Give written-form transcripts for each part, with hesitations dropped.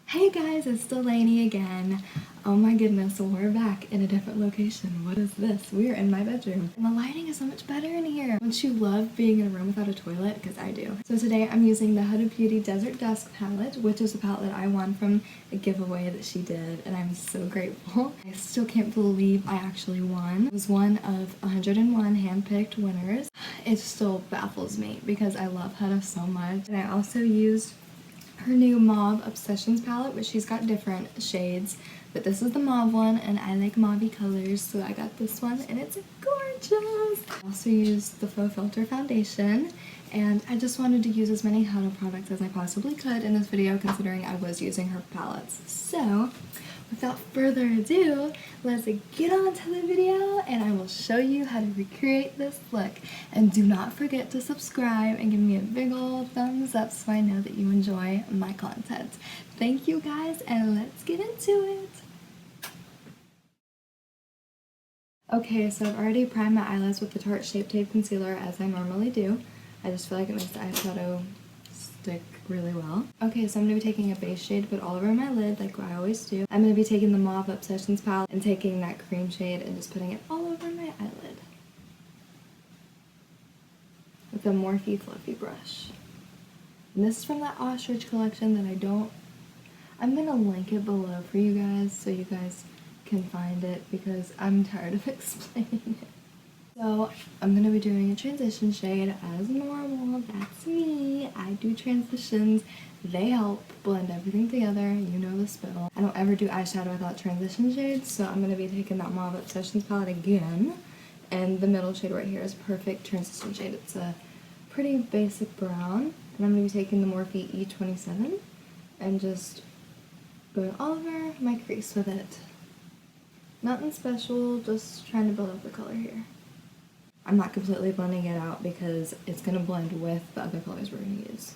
Hey guys, it's Delaney again. Oh my goodness, we're back in a different location. What is this? We're in my bedroom. And the lighting is so much better in here. Don't you love being in a room without a toilet? Because I do. So today I'm using the HUDA Beauty Desert Dusk palette, which is a palette that I won from a giveaway that she did, and I'm so grateful. I still can't believe I actually won. It was one of 101 hand-picked winners. It still baffles me because I love HUDA so much. And I also used her new Mauve Obsessions palette, which she's got different shades, but this is the mauve one, and I like mauvey colors, so I got this one, and it's gorgeous! I also used the Faux Filter foundation, and I just wanted to use as many HUDA products as I possibly could in this video, considering I was using her palettes. So, without further ado, let's get on to the video and I will show you how to recreate this look. And do not forget to subscribe and give me a big old thumbs up so I know that you enjoy my content. Thank you guys, and let's get into it. Okay, so I've already primed my eyelids with the Tarte Shape Tape Concealer as I normally do. I just feel like it makes the eyeshadow stick really well. Okay, so I'm going to be taking a base shade to put all over my lid like I always do. I'm going to be taking the Mauve Obsessions palette and taking that cream shade and just putting it all over my eyelid with a Morphe fluffy brush. And this is from that ostrich collection that I'm going to link it below for you guys so you guys can find it because I'm tired of explaining it. So I'm going to be doing a transition shade as normal. That's me. I do transitions. They help blend everything together. You know the spill. I don't ever do eyeshadow without transition shades, so I'm going to be taking that Mauve Obsessions palette again. And the middle shade right here is perfect transition shade. It's a pretty basic brown. And I'm going to be taking the Morphe E27 and just going all over my crease with it. Nothing special, just trying to build up the color here. I'm not completely blending it out because it's going to blend with the other colors we're going to use.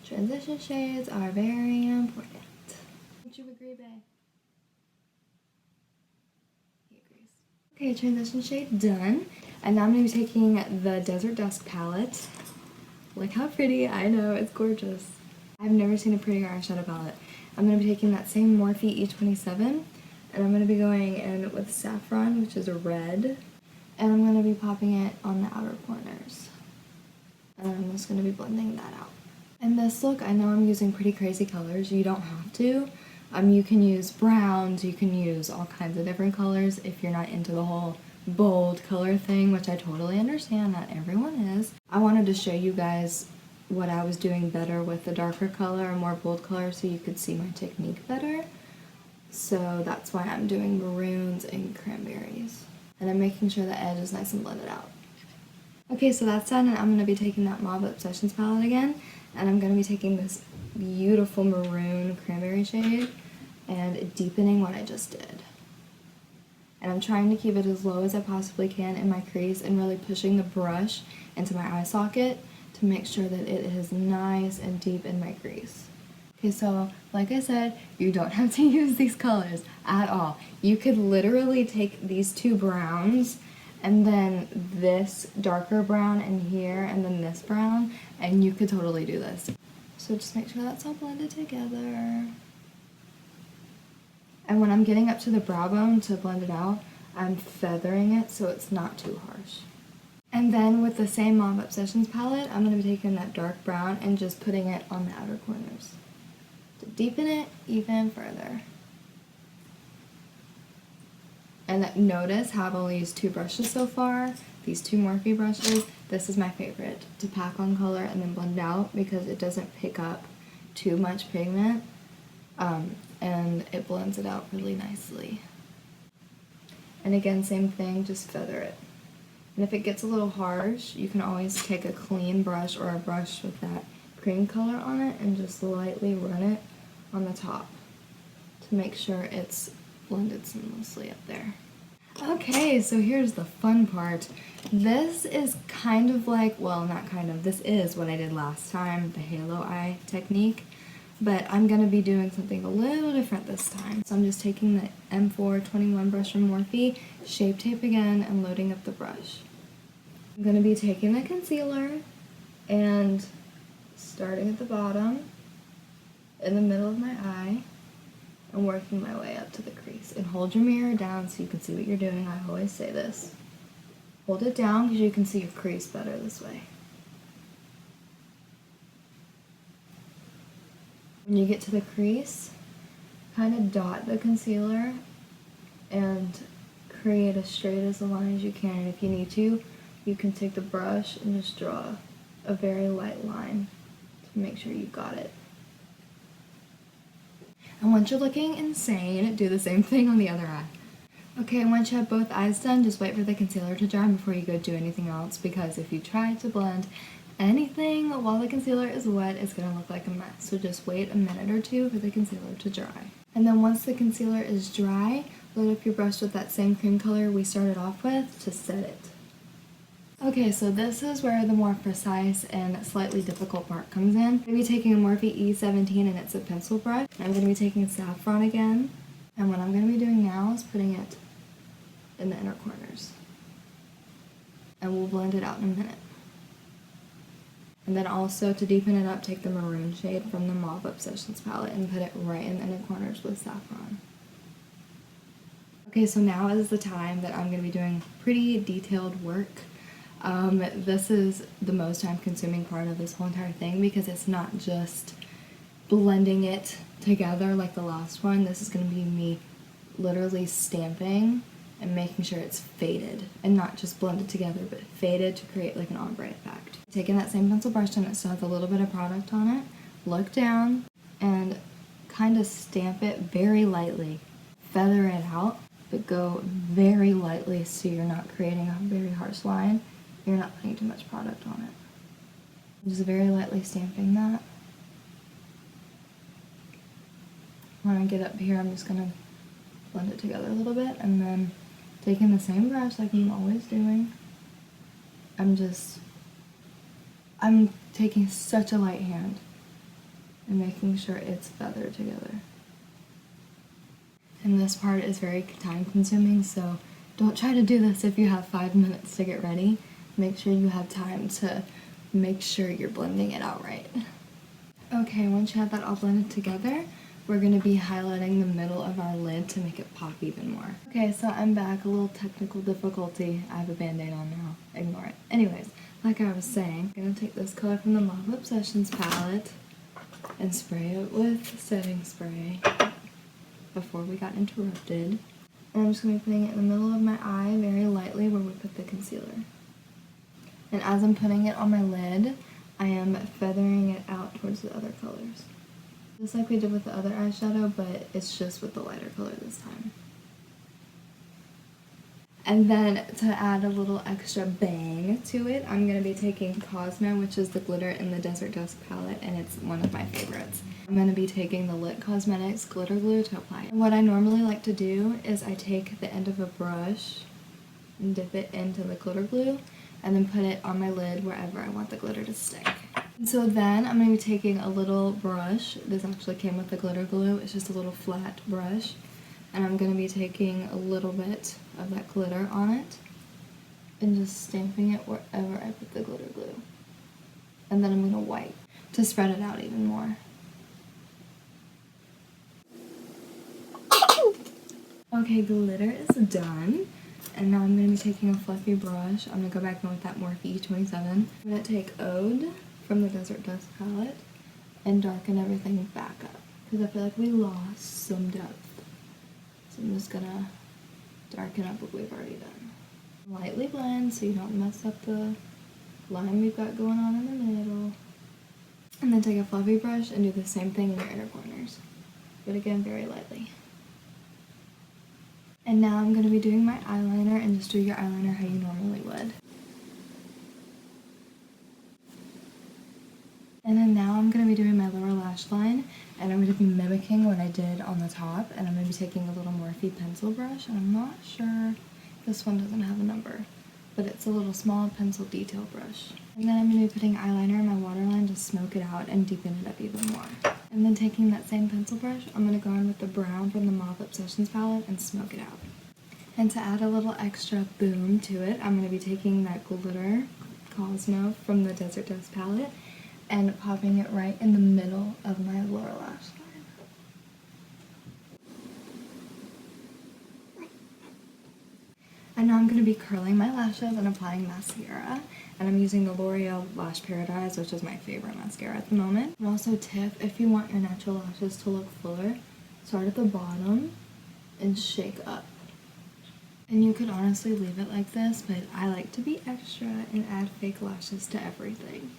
Transition shades are very important. Don't you agree, babe? He agrees. Okay, transition shade done. And now I'm going to be taking the Desert Dusk palette. Look how pretty. I know, it's gorgeous. I've never seen a prettier eyeshadow palette. I'm going to be taking that same Morphe E27. And I'm going to be going in with Saffron, which is a red, and I'm going to be popping it on the outer corners. And I'm just going to be blending that out. And this look, I know I'm using pretty crazy colors. You don't have to. You can use browns, you can use all kinds of different colors if you're not into the whole bold color thing, which I totally understand, not everyone is. I wanted to show you guys what I was doing better with the darker color and more bold color so you could see my technique better. So that's why I'm doing maroons and cranberries. And I'm making sure the edge is nice and blended out. Okay, so that's done, and I'm going to be taking that Mauve Obsessions palette again, and I'm going to be taking this beautiful maroon cranberry shade and deepening what I just did. And I'm trying to keep it as low as I possibly can in my crease and really pushing the brush into my eye socket to make sure that it is nice and deep in my crease. Okay, so like I said, you don't have to use these colors at all. You could literally take these two browns and then this darker brown in here and then this brown, and you could totally do this. So just make sure that's all blended together. And when I'm getting up to the brow bone to blend it out, I'm feathering it so it's not too harsh. And then with the same Mauve Obsessions palette, I'm going to be taking that dark brown and just putting it on the outer corners to deepen it even further. And notice how I've only used two brushes so far, these two Morphe brushes. This is my favorite to pack on color and then blend out because it doesn't pick up too much pigment, and it blends it out really nicely. And again, same thing, just feather it. And if it gets a little harsh, you can always take a clean brush or a brush with that cream color on it and just lightly run it on the top to make sure it's blended seamlessly up there. Okay, so here's the fun part. This is kind of like, well, not kind of, this is what I did last time, the halo eye technique, but I'm going to be doing something a little different this time. So I'm just taking the M421 brush from Morphe, Shape Tape again, and loading up the brush. I'm going to be taking the concealer and starting at the bottom in the middle of my eye and working my way up to the crease. And hold your mirror down so you can see what you're doing. I always say this. Hold it down because you can see your crease better this way. When you get to the crease, kind of dot the concealer and create as straight as a line as you can. And if you need to, you can take the brush and just draw a very light line to make sure you got it. And once you're looking insane, do the same thing on the other eye. Okay, and once you have both eyes done, just wait for the concealer to dry before you go do anything else, because if you try to blend anything while the concealer is wet, it's going to look like a mess. So just wait a minute or two for the concealer to dry. And then once the concealer is dry, load up your brush with that same cream color we started off with to set it. Okay, so this is where the more precise and slightly difficult part comes in. I'm going to be taking a Morphe E17 and it's a pencil brush. I'm going to be taking Saffron again, and what I'm going to be doing now is putting it in the inner corners. And we'll blend it out in a minute. And then also, to deepen it up, take the maroon shade from the Mauve Obsessions palette and put it right in the inner corners with Saffron. Okay, so now is the time that I'm going to be doing pretty detailed work. This is the most time-consuming part of this whole entire thing because it's not just blending it together like the last one. This is going to be me literally stamping and making sure it's faded, and not just blended together, but faded to create like an ombre effect. Taking that same pencil brush and it still has a little bit of product on it, look down and kind of stamp it very lightly. Feather it out, but go very lightly so you're not creating a very harsh line. You're not putting too much product on it. Just very lightly stamping that. When I get up here, I'm just going to blend it together a little bit, and then taking the same brush like I'm always doing, I'm taking such a light hand and making sure it's feathered together. And this part is very time consuming, so don't try to do this if you have 5 minutes to get ready. Make sure you have time to make sure you're blending it out right. Okay, once you have that all blended together, we're going to be highlighting the middle of our lid to make it pop even more. Okay, so I'm back. A little technical difficulty. I have a band-aid on now. Ignore it. Anyways, like I was saying, I'm going to take this color from the Mauve Obsessions palette and spray it with setting spray before we got interrupted. And I'm just going to be putting it in the middle of my eye very lightly where we put the concealer. And as I'm putting it on my lid, I am feathering it out towards the other colors. Just like we did with the other eyeshadow, but it's just with the lighter color this time. And then to add a little extra bang to it, I'm going to be taking Cosmo, which is the glitter in the Desert Dusk palette, and it's one of my favorites. I'm going to be taking the Lit Cosmetics glitter glue to apply it. And what I normally like to do is I take the end of a brush and dip it into the glitter glue, and then put it on my lid wherever I want the glitter to stick. And so then I'm going to be taking a little brush. This actually came with the glitter glue. It's just a little flat brush. And I'm going to be taking a little bit of that glitter on it and just stamping it wherever I put the glitter glue. And then I'm going to wipe to spread it out even more. Okay, glitter is done. And now I'm going to be taking a fluffy brush. I'm going to go back in with that Morphe E27. I'm going to take Ode from the Desert Dusk palette and darken everything back up, because I feel like we lost some depth. So I'm just going to darken up what we've already done. Lightly blend so you don't mess up the line we've got going on in the middle. And then take a fluffy brush and do the same thing in your inner corners. But again, very lightly. And now I'm going to be doing my eyeliner, and just do your eyeliner how you normally would. And then now I'm going to be doing my lower lash line, and I'm going to be mimicking what I did on the top, and I'm going to be taking a little Morphe pencil brush, and I'm not sure, this one doesn't have a number, but it's a little small pencil detail brush. And then I'm going to be putting eyeliner in my waterline to smoke it out and deepen it up even more. And then taking that same pencil brush, I'm going to go in with the brown from the Mauve Obsessions palette and smoke it out. And to add a little extra boom to it, I'm going to be taking that glitter Cosmo from the Desert Dusk palette and popping it right in the middle of my lower lash be curling my lashes and applying mascara. And I'm using the L'Oreal Lash Paradise, which is my favorite mascara at the moment. And also tip, if you want your natural lashes to look fuller, start at the bottom and shake up. And you could honestly leave it like this, but I like to be extra and add fake lashes to everything.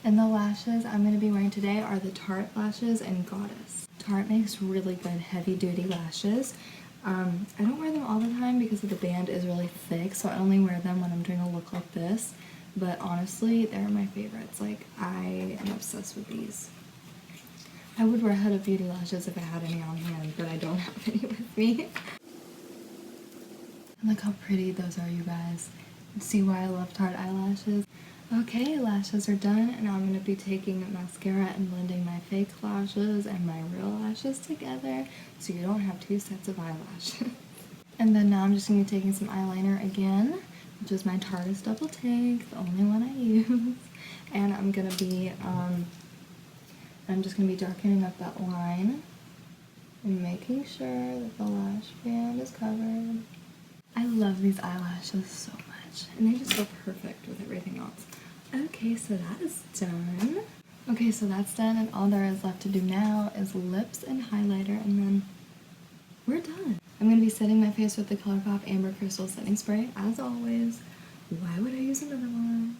And the lashes I'm going to be wearing today are the Tarte lashes in Goddess. Tarte makes really good heavy duty lashes. I don't wear them all the time because the band is really thick, so I only wear them when I'm doing a look like this. But honestly, they're my favorites. Like, I am obsessed with these. I would wear HUDA beauty lashes if I had any on hand, but I don't have any with me. Look how pretty those are, you guys. See why I love Tarte eyelashes? Okay, lashes are done, and now I'm going to be taking mascara and blending my fake lashes and my real lashes together so you don't have two sets of eyelashes. And then now I'm just going to be taking some eyeliner again, which is my Tarte Double Take, the only one I use. And I'm going to be, I'm just going to be darkening up that line and making sure that the lash band is covered. I love these eyelashes so much, and they just go perfect with everything else. Okay, so that is done. Okay, so that's done, and all there is left to do now is lips and highlighter, and then we're done. I'm going to be setting my face with the ColourPop Amber Crystal Setting Spray, as always. Why would I use another one?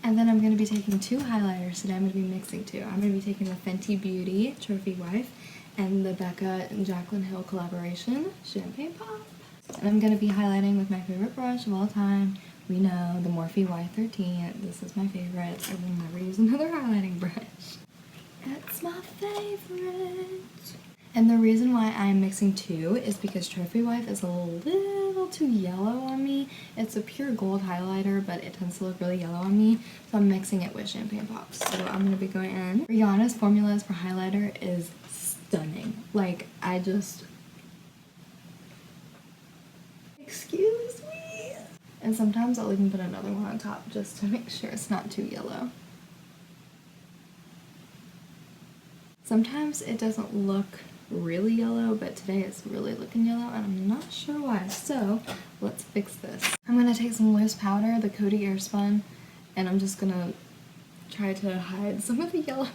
And then I'm going to be taking two highlighters today. I'm going to be mixing two. I'm going to be taking the Fenty Beauty Trophy Wife and the Becca and Jaclyn Hill collaboration, Champagne Pop. And I'm going to be highlighting with my favorite brush of all time. We know, the Morphe Y13. This is my favorite. I will never use another highlighting brush. It's my favorite. And the reason why I'm mixing two is because Trophy Wife is a little too yellow on me. It's a pure gold highlighter, but it tends to look really yellow on me. So I'm mixing it with Champagne Pops. So I'm going to be going in. Rihanna's formulas for highlighter is stunning. Like, I just... Excuse me. And sometimes I'll even put another one on top just to make sure it's not too yellow. Sometimes it doesn't look really yellow, but today it's really looking yellow and I'm not sure why. So let's fix this. I'm going to take some loose powder, the Coty Airspun, and I'm just going to try to hide some of the yellow.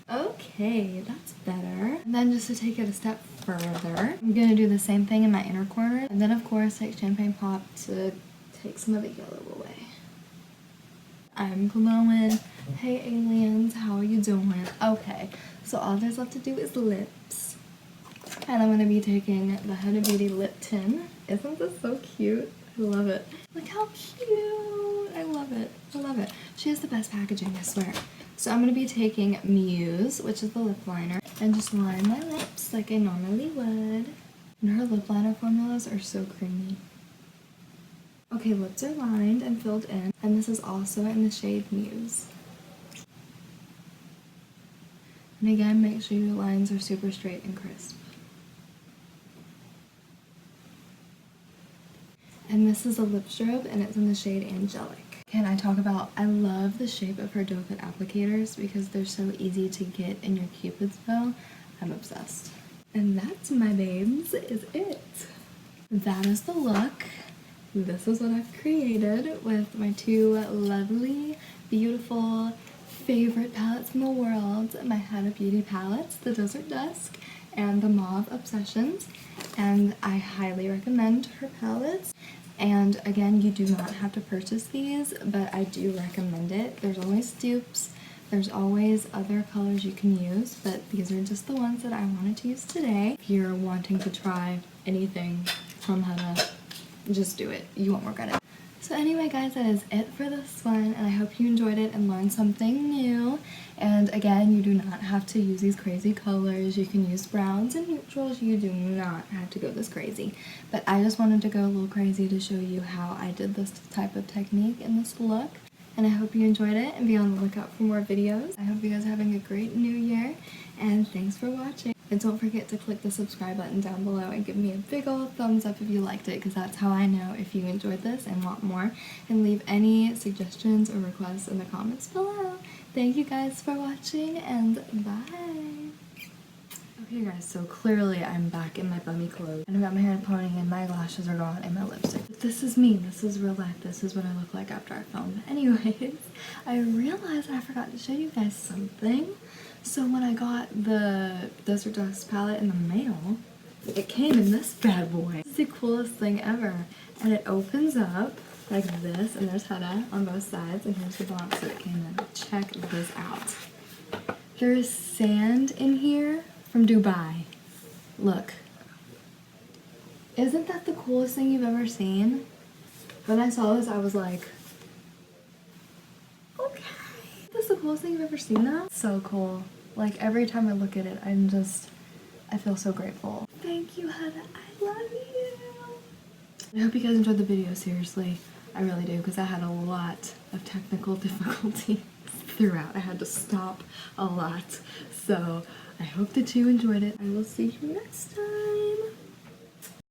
Okay, that's better. And then just to take it a step further, I'm going to do the same thing in my inner corner. And then of course take Champagne Pop to take some of the yellow away. I'm glowing. Hey aliens, how are you doing? Okay, so all there's left to do is lips. And I'm going to be taking the Huda Beauty Lip Tint. Isn't this so cute? I love it. Look how cute. I love it. I love it. She has the best packaging, I swear. So I'm going to be taking Muse, which is the lip liner, and just line my lips like I normally would. And her lip liner formulas are so creamy. Okay, lips are lined and filled in, and this is also in the shade Muse. And again, make sure your lines are super straight and crisp. And this is a lip strobe, and it's in the shade Angelic. Can I talk about, I love the shape of her doe foot applicators because they're so easy to get in your Cupid's bow. I'm obsessed. And that's, my babes, is it. That is the look. This is what I've created with my two lovely, beautiful, favorite palettes in the world. My Huda Beauty palettes, the Desert Dusk and the Mauve Obsessions. And I highly recommend her palettes. And again, you do not have to purchase these, but I do recommend it. There's always dupes. There's always other colors you can use, but these are just the ones that I wanted to use today. If you're wanting to try anything from Huda, just do it. You won't regret it. So anyway, guys, that is it for this one, and I hope you enjoyed it and learned something new. And again, you do not have to use these crazy colors. You can use browns and neutrals. You do not have to go this crazy. But I just wanted to go a little crazy to show you how I did this type of technique in this look. And I hope you enjoyed it and be on the lookout for more videos. I hope you guys are having a great new year, and thanks for watching. And don't forget to click the subscribe button down below and give me a big old thumbs up if you liked it, because that's how I know if you enjoyed this and want more. And leave any suggestions or requests in the comments below. Thank you guys for watching, and bye! Okay guys, so clearly I'm back in my bummy clothes. And I've got my hair in a pony and my lashes are gone and my lipstick. But this is me. This is real life. This is what I look like after I film. Anyways, I realized I forgot to show you guys something. So when I got the Desert Dusk palette in the mail, it came in this bad boy. This is the coolest thing ever. And it opens up like this, and there's HUDA on both sides, and here's the box that it came in. Check this out. There is sand in here from Dubai. Look. Isn't that the coolest thing you've ever seen? When I saw this, I was like, okay. This is the coolest thing you've ever seen though? So cool. Like every time I look at it, I feel so grateful. Thank you, HUDA. I love you. I hope you guys enjoyed the video, seriously. I really do, because I had a lot of technical difficulties throughout. I had to stop a lot. So I hope that you enjoyed it. I will see you next time.